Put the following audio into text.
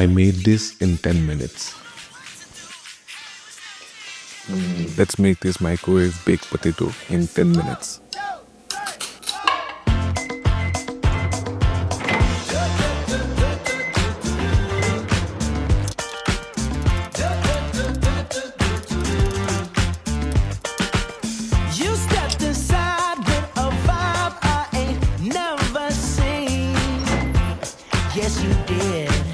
I made this in 10 minutes. Let's make this microwave baked potato in 10 minutes. You stepped inside with a vibe I ain't never seen. Yes, you did.